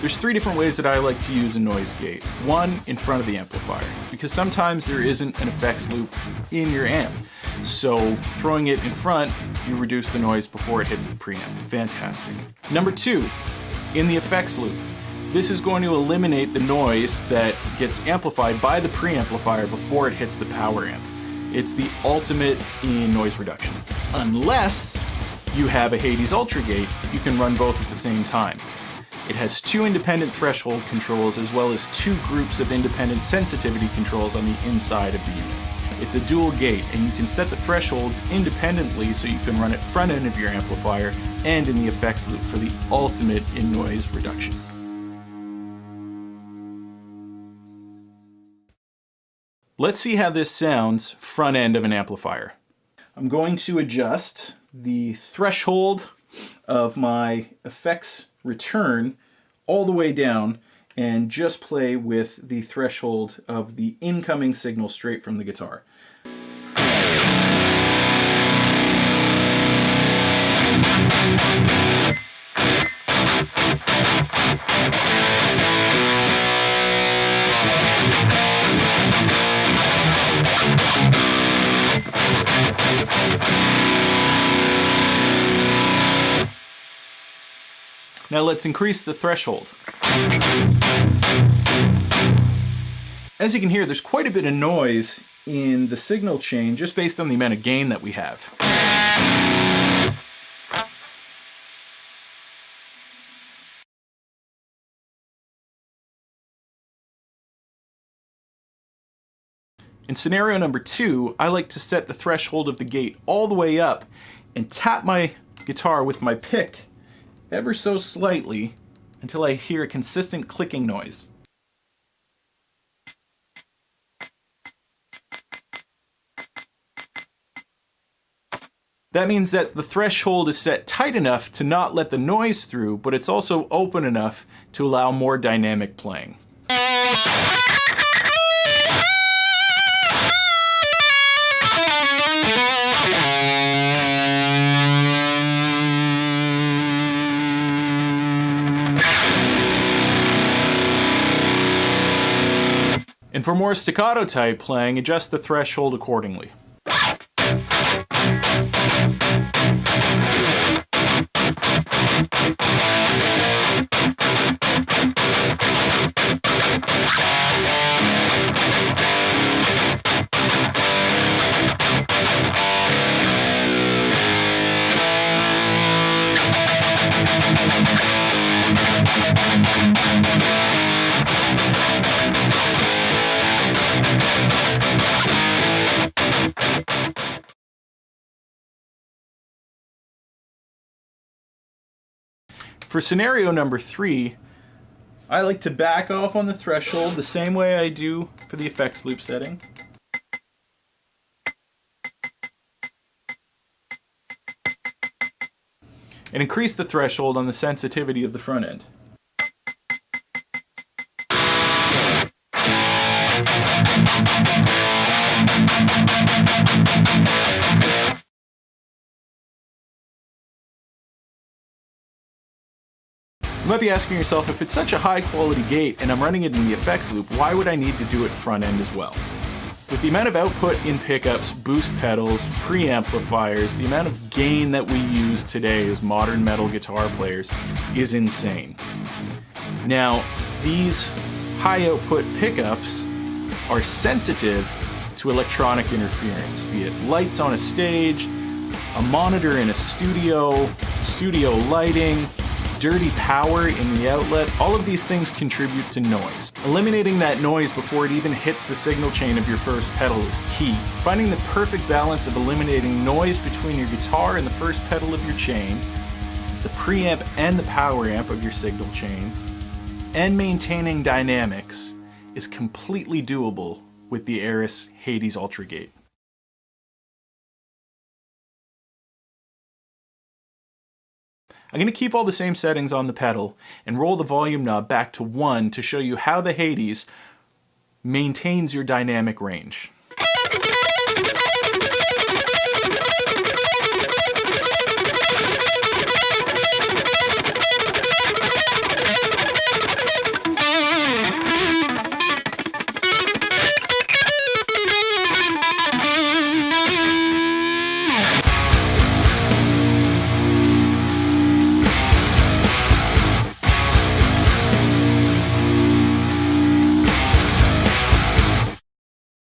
There's three different ways that I like to use a noise gate. One, in front of the amplifier, because sometimes there isn't an effects loop in your amp. So throwing it in front, you reduce the noise before it hits the preamp. Fantastic. Number two, in the effects loop. This is going to eliminate the noise that gets amplified by the preamplifier before it hits the power amp. It's the ultimate in noise reduction. Unless you have a Hades Ultra gate, you can run both at the same time. It has two independent threshold controls as well as two groups of independent sensitivity controls on the inside of the unit. It's a dual gate, and you can set the thresholds independently so you can run it front end of your amplifier and in the effects loop for the ultimate in noise reduction. Let's see how this sounds front end of an amplifier. I'm going to adjust the threshold of my effects return all the way down and just play with the threshold of the incoming signal straight from the guitar. Now let's increase the threshold. As you can hear, there's quite a bit of noise in the signal chain just based on the amount of gain that we have. In scenario number two, I like to set the threshold of the gate all the way up and tap my guitar with my pick ever so slightly until I hear a consistent clicking noise. That means that the threshold is set tight enough to not let the noise through, but it's also open enough to allow more dynamic playing. And for more staccato type playing, adjust the threshold accordingly. For scenario number three, I like to back off on the threshold the same way I do for the effects loop setting. And increase the threshold on the sensitivity of the front end. You might be asking yourself, if it's such a high quality gate and I'm running it in the effects loop, why would I need to do it front end as well? With the amount of output in pickups, boost pedals, preamplifiers, the amount of gain that we use today as modern metal guitar players is insane. Now, these high output pickups are sensitive to electronic interference, be it lights on a stage, a monitor in a studio, studio lighting, dirty power in the outlet. All of these things contribute to noise. Eliminating that noise before it even hits the signal chain of your first pedal is key. Finding the perfect balance of eliminating noise between your guitar and the first pedal of your chain, the preamp and the power amp of your signal chain, and maintaining dynamics is completely doable with the Aris Hades Ultra Gate. I'm going to keep all the same settings on the pedal and roll the volume knob back to 1 to show you how the Hades maintains your dynamic range.